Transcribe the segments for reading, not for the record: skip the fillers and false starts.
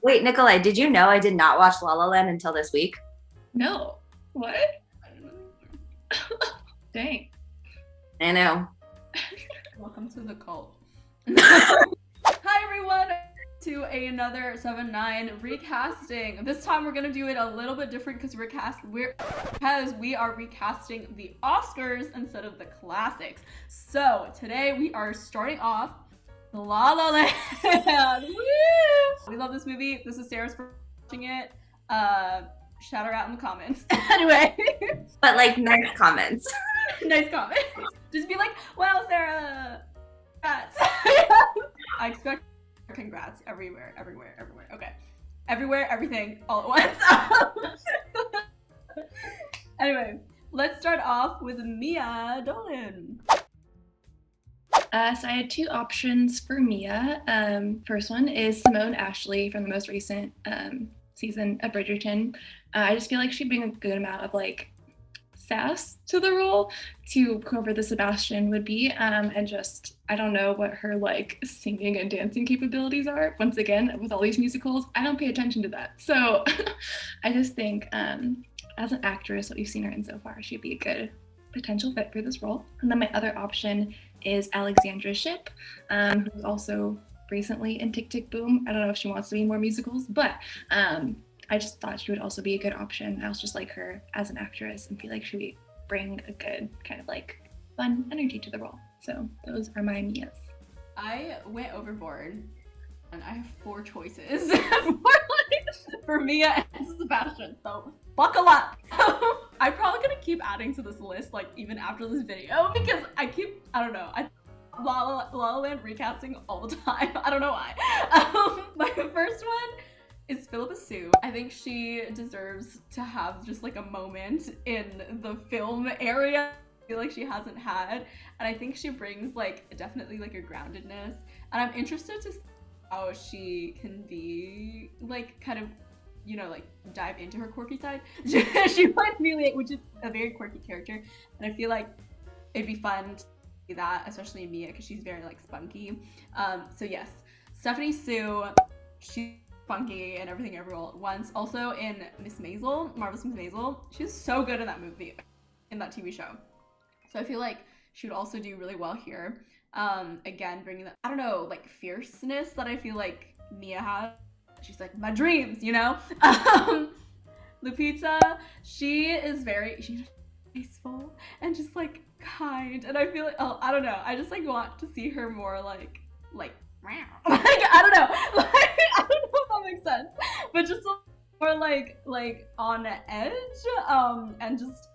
Wait, Nikolai, did you know I did not watch La La Land until this week? No. What? Dang. I know. Welcome to the cult. Hi everyone to another 7-9 recasting. This time we're gonna do it a little bit different because we are recasting the Oscars instead of the classics. So today we are starting off La La Land. Woo! We love this movie. This is Sarah's for watching it. Shout her out in the comments. Anyway. But like nice comments. Nice comments. Just be like, wow, Sarah. Congrats. I expect congrats everywhere. Okay. Everywhere, everything, all at once. Anyway, let's start off with Mia Dolan. So I had two options for Mia. First one is Simone Ashley from the most recent season of Bridgerton. I just feel like she'd bring a good amount of like sass to the role to whoever the Sebastian would be, and just I don't know what her like singing and dancing capabilities are. Once again, with all these musicals, I don't pay attention to that, so I just think as an actress, what we've seen her in so far, she'd be a good potential fit for this role. And then my other option is Alexandra Shipp, who's also recently in Tick Tick Boom. I don't know if she wants to be in more musicals, but I just thought she would also be a good option. I also just like her as an actress and feel like she would bring a good kind of like fun energy to the role. So those are my Mias. I went overboard and I have 4 choices for Mia and Sebastian, so buckle up. I'm probably gonna keep adding to this list like even after this video because I don't know, La La Land recasting all the time. I don't know why. My first one is Philippa Sue. I think she deserves to have just like a moment in the film area I feel like she hasn't had, and I think she brings like definitely like a groundedness, and I'm interested to see how she can be like kind of, you know, like dive into her quirky side. She might be, which is a very quirky character, and I feel like it'd be fun to see that, especially in Mia, because she's very like spunky. So yes, Stephanie Sue, she's spunky and everything everywhere at once. Also in Miss Maisel, Marvelous Miss Maisel, she's so good in that movie, in that TV show. So I feel like she would also do really well here. Again, bringing that, I don't know, like fierceness that I feel like Mia has. She's like, my dreams, you know? Lupita, she's graceful and just like kind, and I feel like, oh, I don't know, I just like want to see her more like I don't know, like I don't know if that makes sense, but just more like on edge, and just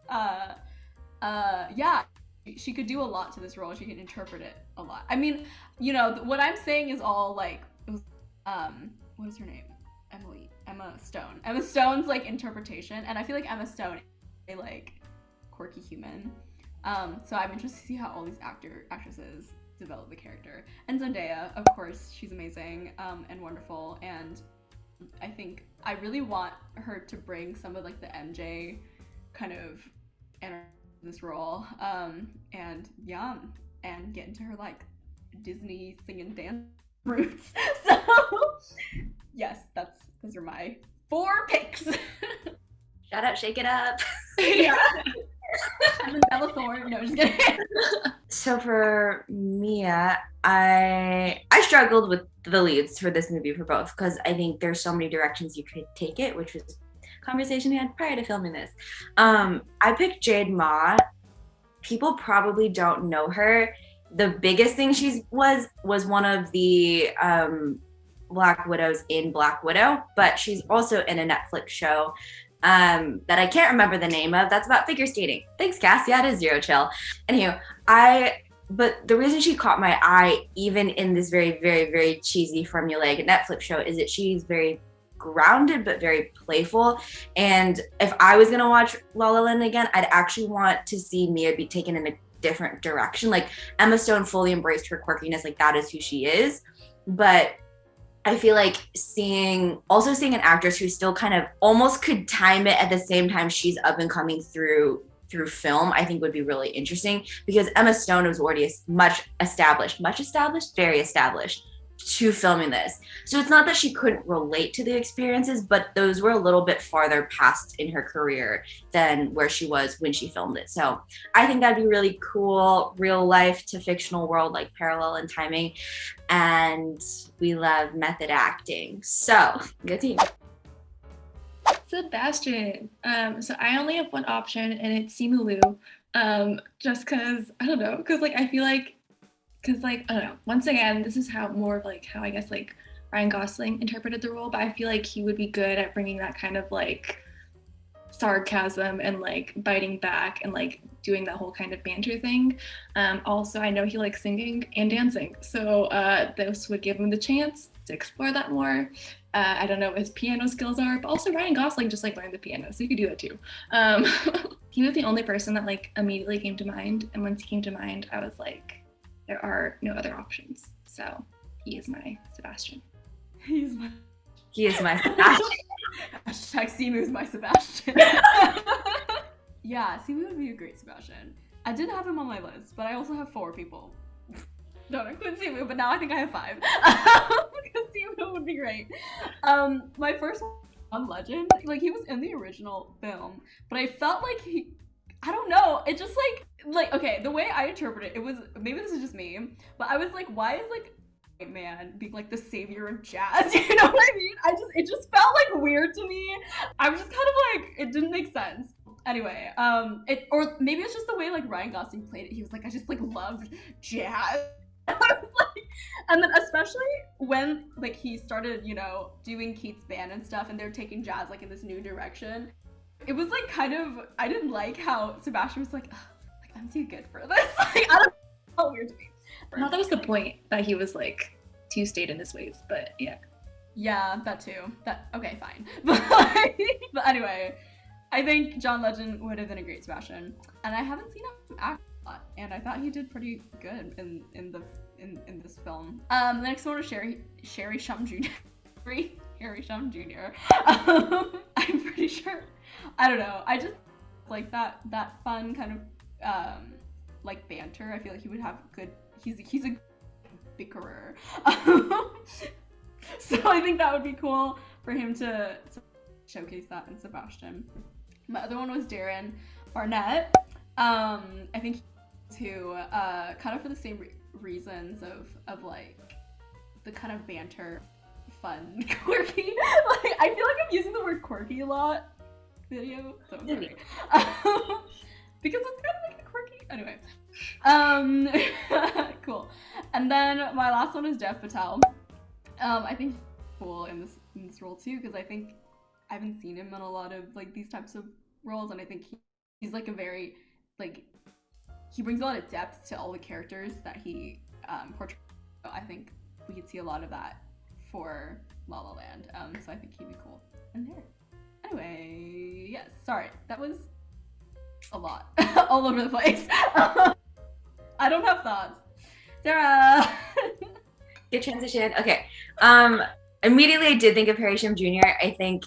yeah, she could do a lot to this role. She can interpret it a lot. I mean, you know, what I'm saying is all like, what is her name? Emma Stone. Emma Stone's like interpretation, and I feel like Emma Stone is a like quirky human. So I'm interested to see how all these actresses develop the character. And Zendaya, of course, she's amazing and wonderful, and I think I really want her to bring some of like the MJ kind of energy to this role, and yeah, and get into her like Disney sing and dance roots. So yes, those are my 4 picks. Shout out, Shake It Up. Yeah. And then Bella Thorne. No, just kidding. So for Mia, I struggled with the leads for this movie for both because I think there's so many directions you could take it, which was a conversation we had prior to filming this. I picked Jade Ma. People probably don't know her. The biggest thing was one of the Black Widows in Black Widow, but she's also in a Netflix show that I can't remember the name of. That's about figure skating. Thanks, Cass. Yeah, it is Zero Chill. Anywho, but the reason she caught my eye, even in this very, very, very cheesy formulaic Netflix show, is that she's very grounded but very playful. And if I was gonna watch La La Land again, I'd actually want to see Mia be taken in a different direction. Like Emma Stone fully embraced her quirkiness, like that is who she is. But I feel like seeing an actress who still kind of almost could time it at the same time she's up and coming through film, I think would be really interesting, because Emma Stone was already very established, to filming this. So it's not that she couldn't relate to the experiences, but those were a little bit farther past in her career than where she was when she filmed it. So I think that'd be really cool, real life to fictional world, like parallel in timing. And we love method acting. So good team. Sebastian. So I only have one option, and it's Simu Liu. Just because I don't know, because like I feel like, because like I don't know. Once again, this is how more of like how I guess like Ryan Gosling interpreted the role, but I feel like he would be good at bringing that kind of like sarcasm and like biting back and like doing that whole kind of banter thing. Also, I know he likes singing and dancing, so this would give him the chance to explore that more. I don't know what his piano skills are, but also Ryan Gosling just like learned the piano, so you could do that too. He was the only person that like immediately came to mind, and once he came to mind, I was like, there are no other options. So he is my Sebastian. He is my Sebastian. Hashtag Simu's my Sebastian. Yeah, Simu would be a great Sebastian. I didn't have him on my list, but I also have 4 people. Don't include Simu, but now I think I have 5. Because Simu would be great. My first one on Legend, like he was in the original film, but I felt like I don't know, it just like okay, the way I interpret it was, maybe this is just me, but I was like, why is like a man being like the savior of jazz? You know what I mean? It just felt like weird to me. I was just kind of like, it didn't make sense. Anyway, or maybe it's just the way like Ryan Gosling played it. He was like, I just like loved jazz. I was like, and then especially when like he started, you know, doing Keith's band and stuff, and they're taking jazz like in this new direction. It was like kind of, I didn't like how Sebastian was like I'm too good for this. Like, I don't know, it felt weird to me. I thought that was the point, that he was like too stayed in his ways, but yeah. Yeah, that too. Okay, fine. But anyway, I think John Legend would have been a great Sebastian, and I haven't seen him act a lot, and I thought he did pretty good in this film. The next one is Sherry Shum Jr. Harry Shum Jr. I'm pretty sure. I don't know. I just like that fun kind of like banter. I feel like he would have good. He's a bickerer. So I think that would be cool for him to showcase that in Sebastian. My other one was Darren Barnett. I think too, kind of for the same reasons of like the kind of banter, fun, quirky. Like I feel like I'm using the word quirky a lot. Video, so sorry. Because it's kind of like quirky. Anyway, cool. And then my last one is Dev Patel. I think he's cool in this role too, because I think I haven't seen him in a lot of like these types of roles, and I think he's like a very like he brings a lot of depth to all the characters that he portrays. So I think we could see a lot of that for La La Land. So I think he'd be cool in there. Anyway, yes, sorry, that was a lot all over the place. I don't have thoughts. Sarah. Good transition. Okay. Immediately I did think of Harry Shum Jr. I think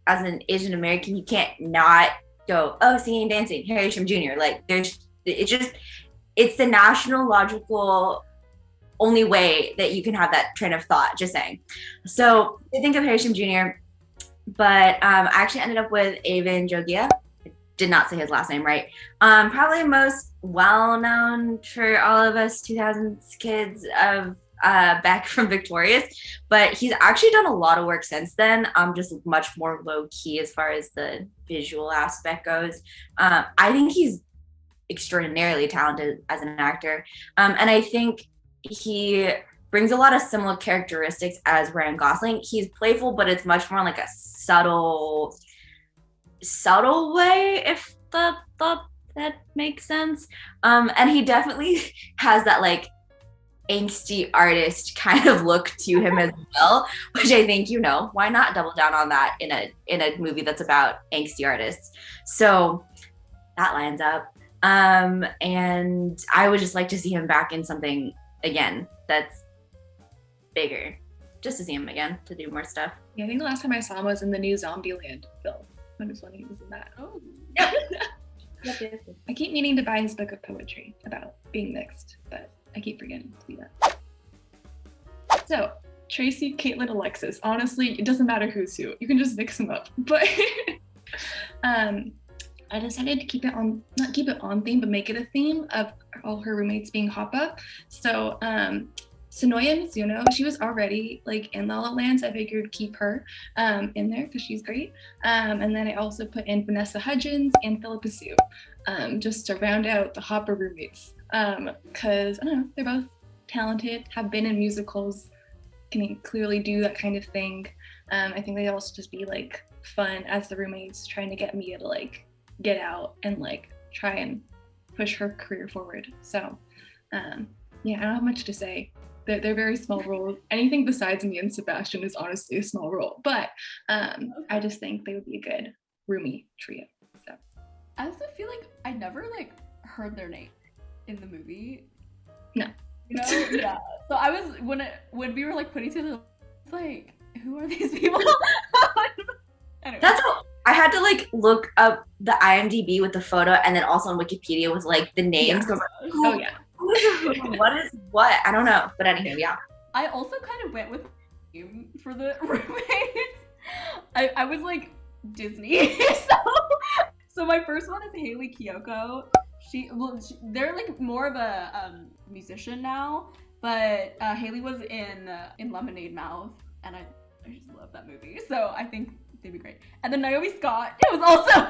as an Asian American, you can't not go, oh, singing and dancing, Harry Shum Jr. Like it's the national logical only way that you can have that train of thought, just saying. So I think of Harry Shum Jr., but I actually ended up with Avon Jogia. I did not say his last name right. Probably most well-known for all of us 2000s kids of back from Victorious, but he's actually done a lot of work since then. Just much more low-key as far as the visual aspect goes. I think he's extraordinarily talented as an actor, and I think he brings a lot of similar characteristics as Ryan Gosling. He's playful, but it's much more like a subtle way, if that makes sense. And he definitely has that like angsty artist kind of look to him as well, which I think, you know, why not double down on that in a movie that's angsty artists? So that lines up. And I would just like to see him back in something again that's bigger, just to see him again, to do more stuff. Yeah, I think the last time I saw him was in the new Zombieland film. I was when he was in that. Oh. Yep. I keep meaning to buy his book of poetry about being mixed, but I keep forgetting to do that. So Tracy, Caitlin, Alexis. Honestly, it doesn't matter who's who. You can just mix them up. But I decided to keep it on, not keep it on theme, but make it a theme of all her roommates being Hoppa. So Sonoya Mizuno, she was already like in La La Land, so I figured keep her in there because she's great. And then I also put in Vanessa Hudgens and Philippa Sue, just to round out the Hoppa roommates. Because I don't know, they're both talented, have been in musicals, can clearly do that kind of thing. I think they also just be like fun as the roommates, trying to get Mia to like get out and like try and push her career forward. So yeah, I don't have much to say. They're very small roles. Anything besides me and Sebastian is honestly a small role, but I just think they would be a good roomie trio. So I also feel like I never like heard their name in the movie. No. You know? Yeah. So I was when we were like putting together, like, who are these people? Anyway. That's how I had to like look up the IMDb with the photo, and then also on Wikipedia with like the names. Yeah. Oh yeah. What is what? I don't know. But anywho, yeah. I also kind of went with name for the roommates. I was like Disney. so my first one is Haley Kiyoko. They're like more of a musician now, but Haley was in Lemonade Mouth, and I just love that movie. So I think they'd be great. And then Naomi Scott was also in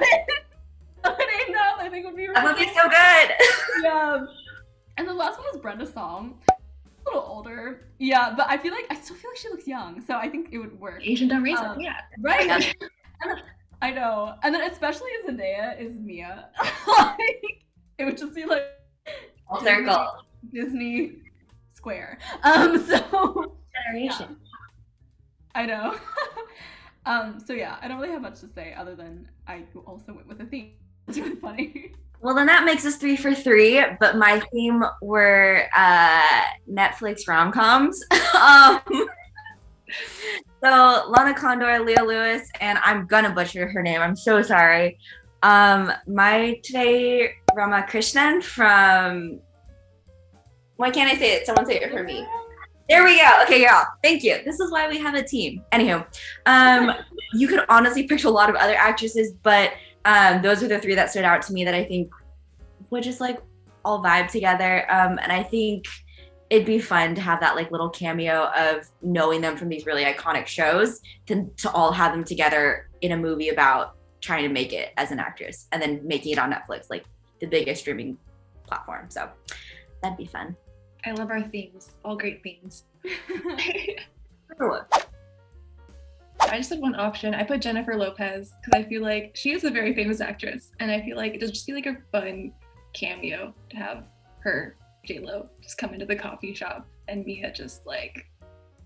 Lemonade Mouth. I think would be really That movie's so good. Yeah. And the last one was Brenda Song. A little older. Yeah, but I still feel like she looks young, so I think it would work. Asian don't raise up, yeah. Right? I know. And then especially if Zendaya is Mia. Like, it would just be like Full circle. Disney Square. So Generation. Yeah. I know. So yeah, I don't really have much to say other than I also went with a theme. It's really funny. Well, then that makes us 3 for 3, but my theme were Netflix rom-coms. So Lana Condor, Leah Lewis, and I'm gonna butcher her name. I'm so sorry. My today Rama Krishnan from. Why can't I say it? Someone say it for me. There we go. Okay, y'all. Thank you. This is why we have a team. Anywho, you could honestly pick a lot of other actresses, but those are the 3 that stood out to me that I think would just like all vibe together. And I think it'd be fun to have that like little cameo of knowing them from these really iconic shows to all have them together in a movie about trying to make it as an actress and then making it on Netflix, like the biggest streaming platform. So that'd be fun. I love our themes. All great themes. I just had one option. I put Jennifer Lopez because I feel like she is a very famous actress, and I feel like it would just be like a fun cameo to have her, J-Lo, just come into the coffee shop and Mia just like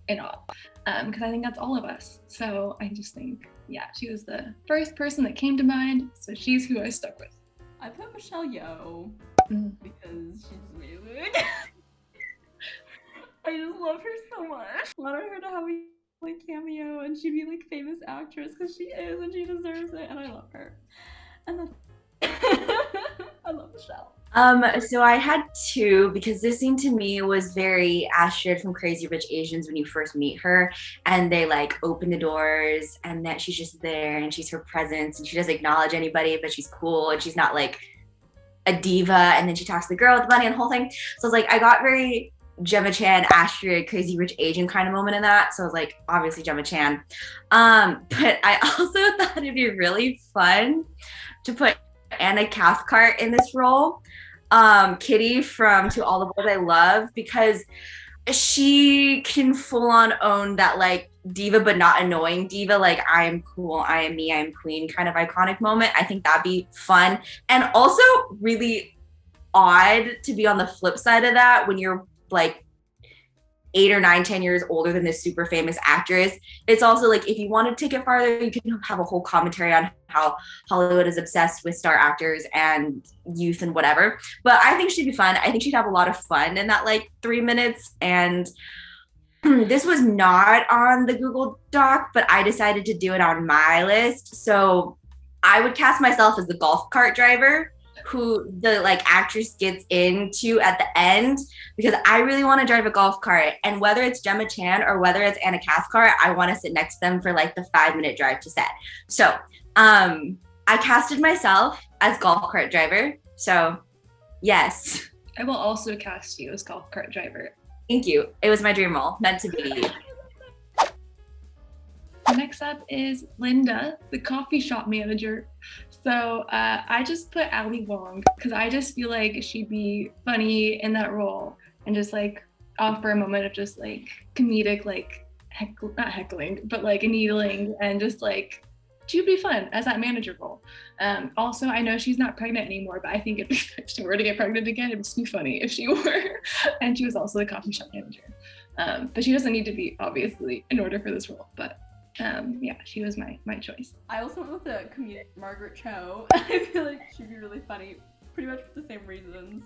in awe. Because I think that's all of us. So I just think, yeah, she was the first person that came to mind, so she's who I stuck with. I put Michelle Yeoh because she's amazing. I just love her so much. I wanted her to have a like cameo and she'd be like famous actress because she is and she deserves it, and I love her. And then I love Michelle. So I had 2 because this scene to me was very Astrid from Crazy Rich Asians when you first meet her, and they like open the doors and that she's just there and she's her presence and she doesn't acknowledge anybody, but she's cool and she's not like a diva, and then she talks to the girl with the money and the whole thing. So it's like I got very Gemma Chan, Astrid, Crazy Rich Asian kind of moment in that. So I was like, obviously Gemma Chan. But I also thought it'd be really fun to put Anna Cathcart in this role. Kitty from To All the Boys I Love, because she can full on own that like diva but not annoying diva, like I am cool, I am me, I am queen kind of iconic moment. I think that'd be fun and also really odd to be on the flip side of that when you're like 8 or 9, 10 years older than this super famous actress. It's also like if you want to take it farther, you can have a whole commentary on how Hollywood is obsessed with star actors and youth and whatever. But I think she'd be fun. I think she'd have a lot of fun in that like 3 minutes. And this was not on the Google Doc, but I decided to do it on my list. So I would cast myself as the golf cart driver who the like actress gets into at the end, because I really want to drive a golf cart, and whether it's Gemma Chan or whether it's Anna Cathcart, I want to sit next to them for like the 5-minute drive to set. So I casted myself as golf cart driver. So yes. I will also cast you as golf cart driver. Thank you. It was my dream role, meant to be. Next up is Linda, the coffee shop manager. So I just put Ali Wong because I just feel like she'd be funny in that role and just like offer a moment of just like comedic, like not heckling, but like needling, and just like she would be fun as that manager role. Also, I know she's not pregnant anymore, but I think if she were to get pregnant again, it'd just be funny if she were. And she was also the coffee shop manager. But she doesn't need to be, obviously, in order for this role. But yeah, she was my choice. I also went with the comedian Margaret Cho. I feel like she'd be really funny, pretty much for the same reasons.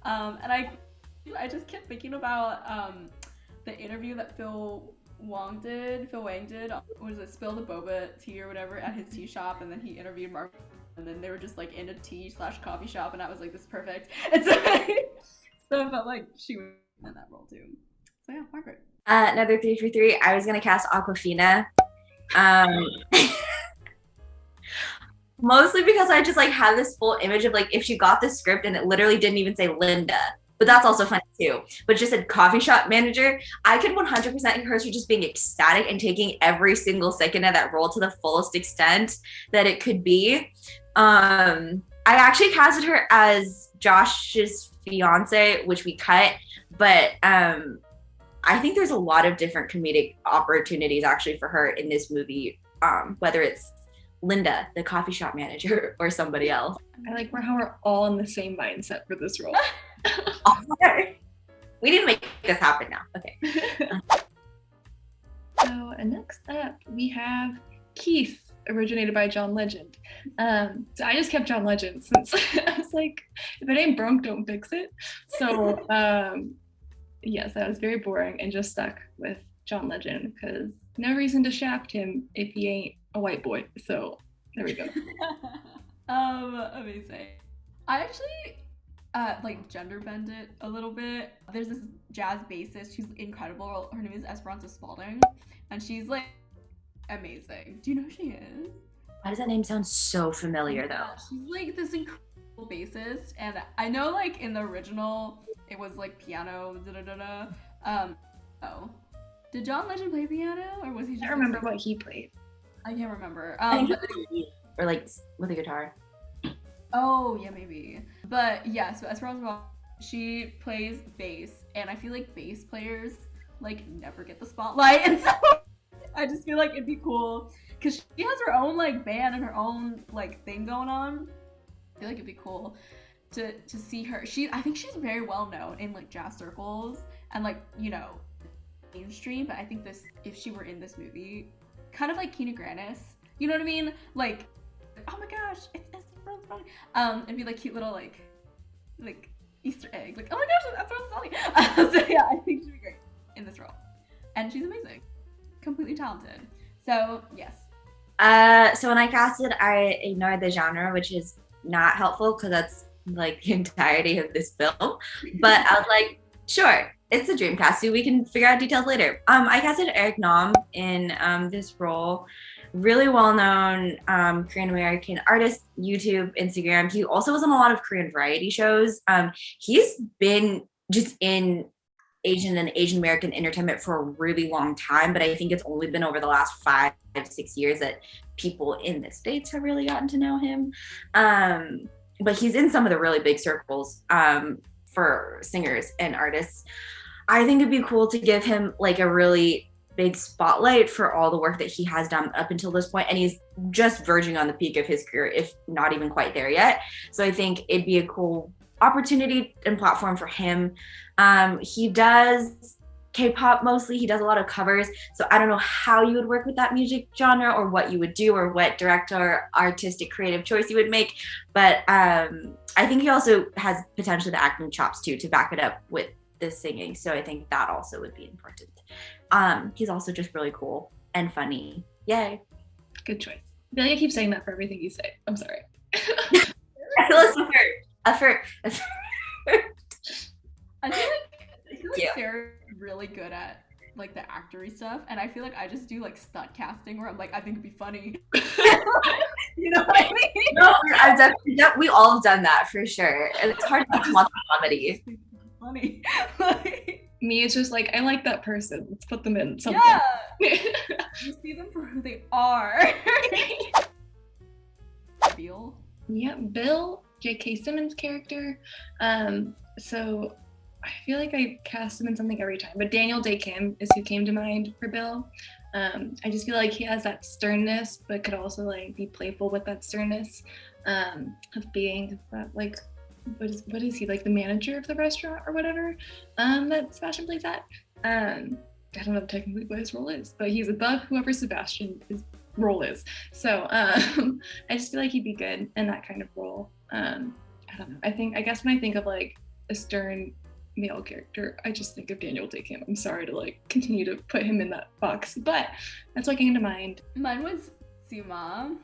And I just kept thinking about the interview that Phil Wang did, was it Spill the Boba tea or whatever at his tea shop, and then he interviewed Mark, and then they were just like in a tea/coffee shop, and I was like, this is perfect. And so, so I felt like she was in that role too. So yeah, Margaret. Another 3 for 3. I was gonna cast Aquafina. Mostly because I just like have this full image of like if she got the script and it literally didn't even say Linda. But that's also funny too. But just a coffee shop manager, I could 100% hear her just being ecstatic and taking every single second of that role to the fullest extent that it could be. I actually casted her as Josh's fiance, which we cut. But I think there's a lot of different comedic opportunities actually for her in this movie, whether it's Linda, the coffee shop manager, or somebody else. I like how we're all in the same mindset for this role. We didn't make this happen now. Okay. So next up, we have Keith, originated by John Legend. So I just kept John Legend since I was like, if it ain't broke, don't fix it. So yes, that was very boring and just stuck with John Legend because no reason to shaft him if he ain't a white boy. So there we go. Amazing. I actually like gender bend it a little bit. There's this jazz bassist who's incredible. Her name is Esperanza Spalding, and she's like amazing. Do you know who she is? Why does that name sound so familiar though? Yeah, she's like this incredible bassist, and I know like in the original it was like piano oh, did John Legend play piano or was he just I remember what he played. I can't remember. Or like with a guitar. Oh yeah, maybe. But yeah, so Esperanza, she plays bass, and I feel like bass players like never get the spotlight, and so I just feel like it'd be cool because she has her own like band and her own like thing going on. I feel like it'd be cool to see her. I think she's very well known in like jazz circles and like, you know, mainstream. But I think this, if she were in this movie, kind of like Kina Grannis, you know what I mean? Like, oh my gosh, it's funny. It'd be like cute little like Easter egg. Like, oh my gosh, that's what I'm funny. So yeah, I think she'd be great in this role, and she's amazing, completely talented. So yes. So when I casted, I ignored the genre, which is not helpful because that's like the entirety of this film. But I was like, sure, it's a dream cast, so we can figure out details later. I casted Eric Nam in this role. Really well-known Korean American artist, YouTube, Instagram. He also was on a lot of Korean variety shows. He's been just in Asian and Asian American entertainment for a really long time, but I think it's only been over the last 5-6 years that people in the States have really gotten to know him. But he's in some of the really big circles for singers and artists. I think it'd be cool to give him like a really big spotlight for all the work that he has done up until this point, and he's just verging on the peak of his career, if not even quite there yet. So I think it'd be a cool opportunity and platform for him. He does K-pop mostly. He does a lot of covers, so I don't know how you would work with that music genre or what you would do or what director or artistic creative choice you would make, but I think he also has potentially the acting chops too to back it up with the singing, so I think that also would be important. He's also just really cool and funny. Yay. Good choice. I feel like I keep saying that for everything you say. I'm sorry. a flirt. I feel like Yeah. Sarah's really good at like the actory stuff, and I feel like I just do like stunt casting where I'm like, I think it'd be funny. You know what I mean? No, I've definitely, we all have done that for sure. And it's hard to come up with comedy. Funny. Like, Me, it's just like, I like that person. Let's put them in something. yeah. You see them for who they are. Bill. Yeah, Bill, J.K. Simmons' character. So I feel like I cast him in something every time, but Daniel Day Kim is who came to mind for Bill. I just feel like he has that sternness, but could also like be playful with that sternness of being that like, what is he, like the manager of the restaurant or whatever that Sebastian plays at. I don't know technically what his role is, but he's above whoever Sebastian's role is. So I just feel like he'd be good in that kind of role. I don't know. I guess when I think of like a stern male character, I just think of Daniel Day Kim. I'm sorry to like continue to put him in that box, but that's what came to mind. Mine was Sima.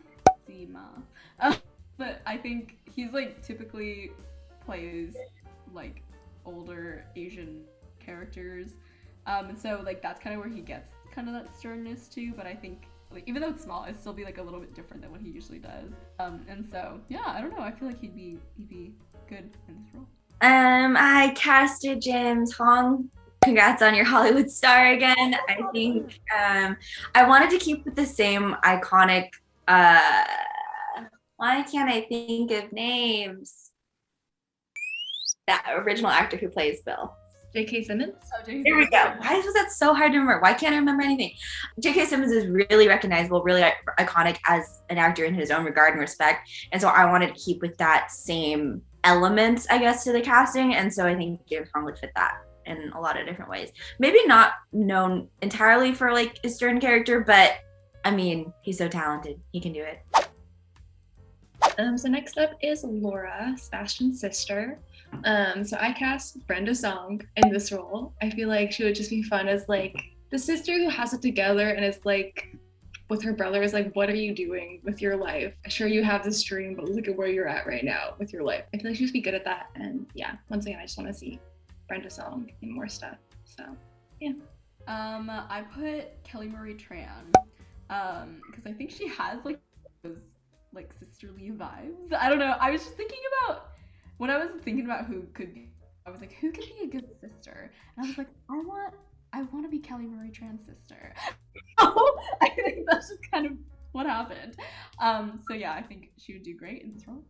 But I think he's like typically plays like older Asian characters. And so like that's kind of where he gets kind of that sternness too, but I think like even though it's small, it'd still be like a little bit different than what he usually does. And so yeah, I don't know. I feel like he'd be good in this role. I casted James Hong. Congrats on your Hollywood star again. I think I wanted to keep with the same iconic why can't I think of names? That original actor who plays Bill. J.K. Simmons? Oh, J.K. There we go. Why was that so hard to remember? Why can't I remember anything? J.K. Simmons is really recognizable, really iconic as an actor in his own regard and respect. And so I wanted to keep with that same element, I guess, to the casting. And so I think James Hong would fit that in a lot of different ways. Maybe not known entirely for like a stern character, but I mean, he's so talented. He can do it. So next up is Laura, Sebastian's sister. So I cast Brenda Song in this role. I feel like she would just be fun as like the sister who has it together and is like with her brother is like, what are you doing with your life? Sure, you have this dream, but look at where you're at right now with your life. I feel like she'd be good at that. And yeah, once again, I just want to see Brenda Song in more stuff. So yeah. I put Kelly Marie Tran because I think she has like those like sisterly vibes. I don't know. I was just thinking about when I was thinking about who could be. I was like, who could be a good sister? And I was like, I want to be Kelly Marie Tran's sister. I think that's just kind of what happened. So yeah, I think she would do great in this role.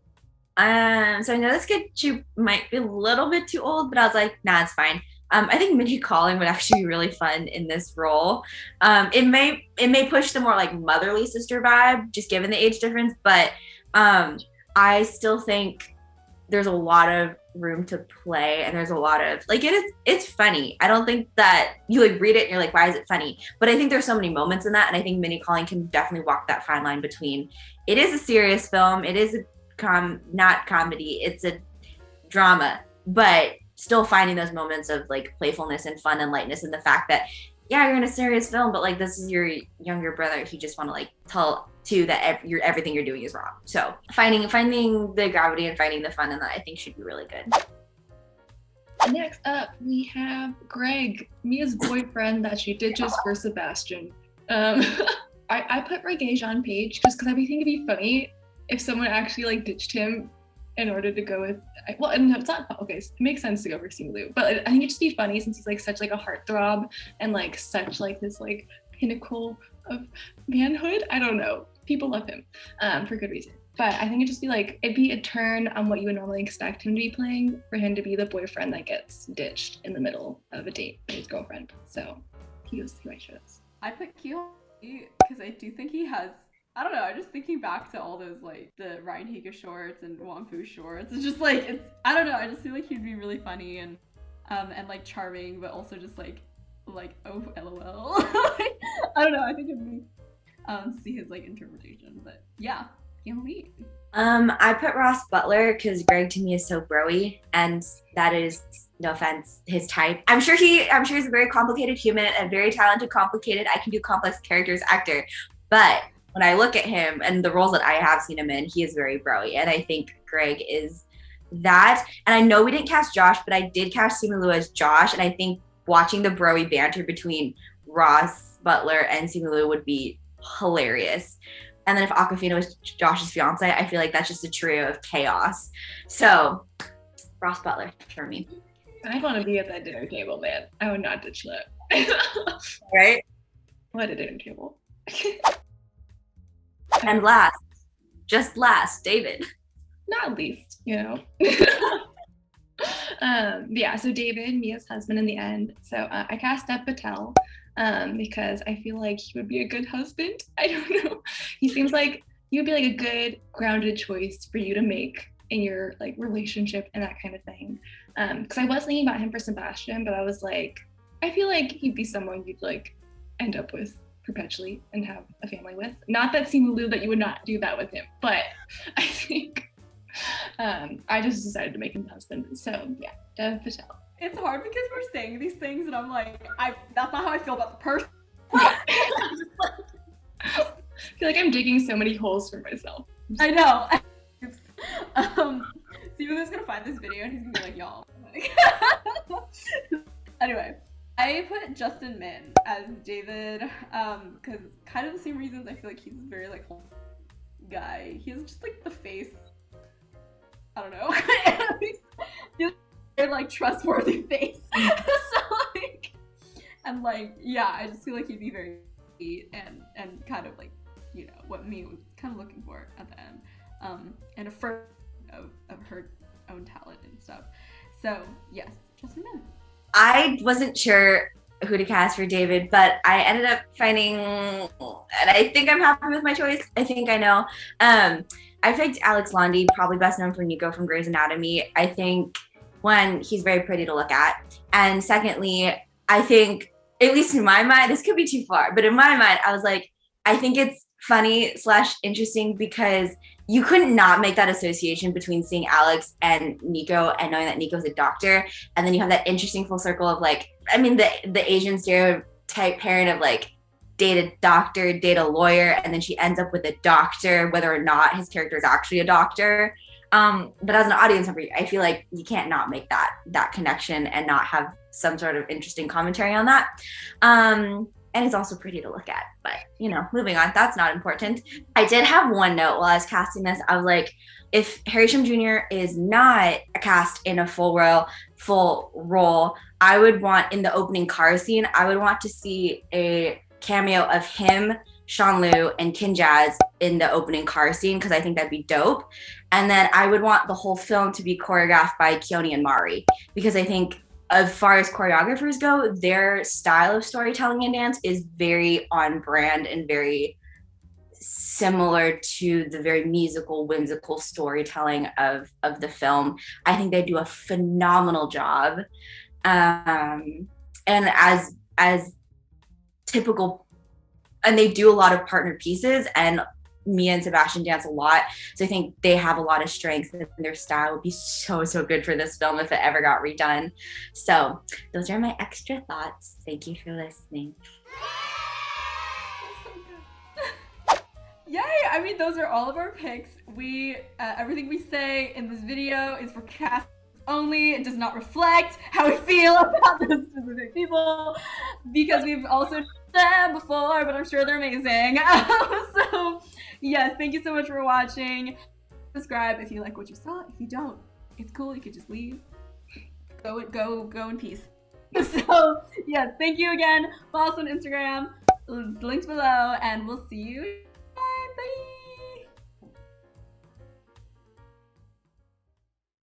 So I know this kid, she might be a little bit too old, but I was like, nah, it's fine. I think Mindy Kaling would actually be really fun in this role. It may push the more like motherly sister vibe, just given the age difference, but I still think there's a lot of room to play, and there's a lot of like it's funny. I don't think that you like read it and you're like, why is it funny? But I think there's so many moments in that, and I think Mindy Kaling can definitely walk that fine line between it is a serious film, it is a not comedy, it's a drama, but still finding those moments of like playfulness and fun and lightness, and the fact that yeah, you're in a serious film, but like this is your younger brother. You just want to like tell to that everything you're doing is wrong. So finding the gravity and finding the fun in that, I think should be really good. Next up, we have Greg, Mia's boyfriend that she ditches for Sebastian. I put Regé-Jean Page just because I think it'd be funny if someone actually like ditched him in order to go with, well, no, it's not, okay, it makes sense to go for Simu, but I think it'd just be funny since he's like such like a heartthrob and like such like this like pinnacle of manhood. I don't know. People love him for good reason. But I think it'd just be like, it'd be a turn on what you would normally expect him to be playing, for him to be the boyfriend that gets ditched in the middle of a date with his girlfriend. So he was who I chose. I put Kyo because I do think he has, I don't know, I'm just thinking back to all those like the Ryan Higa shorts and Wong Fu shorts. It's just like, it's, I don't know, I just feel like he'd be really funny and like charming, but also just like oh LOL. I don't know, I think it'd be see his like interpretation, but yeah, can't wait. I put Ross Butler because Greg to me is so bro-y, and that is, no offense, his type. I'm sure he's a very complicated human, a very talented, complicated, I can do complex characters actor, but when I look at him and the roles that I have seen him in, he is very bro-y. And I think Greg is that. And I know we didn't cast Josh, but I did cast Simu Liu as Josh. And I think watching the bro-y banter between Ross Butler and Simu Liu would be hilarious. And then if Awkwafina was Josh's fiance, I feel like that's just a trio of chaos. So Ross Butler for me. I want to be at that dinner table, man. I would not ditch that. Right? What a dinner table. And last, just last, David. Not least, you know. Yeah, so David, Mia's husband in the end. So I cast Dev Patel because I feel like he would be a good husband. I don't know. He seems like he would be like a good grounded choice for you to make in your like relationship and that kind of thing. Because I was thinking about him for Sebastian, but I was like, I feel like he'd be someone you'd like end up with perpetually and have a family with. Not that Simu Liu that you would not do that with him, but I think I just decided to make him husband. So yeah, Dev Patel. It's hard because we're saying these things and I'm like, that's not how I feel about the person. I feel like I'm digging so many holes for myself. I know. Steven's gonna find this video and he's gonna be like, y'all. Anyway, I put Justin Min as David, because kind of the same reasons. I feel like he's a very like guy. He's just like the face. I don't know. He's a very like trustworthy face. So like, and like, yeah, I just feel like he'd be very sweet and kind of like, you know, what me was kind of looking for at the end. And affirming of her own talent and stuff. So yes, Justin Min. I wasn't sure who to cast for David, but I ended up finding, and I think I'm happy with my choice. I think I know. I picked Alex Lundy, probably best known for Nico from Grey's Anatomy. I think, one, he's very pretty to look at. And secondly, I think, at least in my mind, this could be too far, but in my mind, I was like, I think it's funny / interesting because you couldn't not make that association between seeing Alex and Nico and knowing that Nico's a doctor. And then you have that interesting full circle of like, I mean, the Asian stereotype parent of like, date a doctor, date a lawyer, and then she ends up with a doctor, whether or not his character is actually a doctor. But as an audience member, I feel like you can't not make that connection and not have some sort of interesting commentary on that. And it's also pretty to look at, but you know, moving on, that's not important. I did have one note while I was casting this. I was like, if Harry Shum Jr. is not cast in a full role, I would want in the opening car scene, I would want to see a cameo of him, Sean Liu, and Kinjaz in the opening car scene because I think that'd be dope. And then I would want the whole film to be choreographed by Keone and Mari because I think as far as choreographers go, their style of storytelling and dance is very on brand and very similar to the very musical, whimsical storytelling of the film. I think they do a phenomenal job. And as typical, and they do a lot of partner pieces, and Mia and Sebastian dance a lot. So I think they have a lot of strengths and their style would be so good for this film if it ever got redone. So those are my extra thoughts. Thank you for listening. Yay! I mean, those are all of our picks. We everything we say in this video is for cast only. It does not reflect how we feel about those specific people because we've also done them before, but I'm sure they're amazing. So yes, thank you so much for watching. Subscribe if you like what you saw. If you don't, it's cool. You could just leave. Go in peace. So yes, thank you again. Follow us on Instagram. Links below, and we'll see you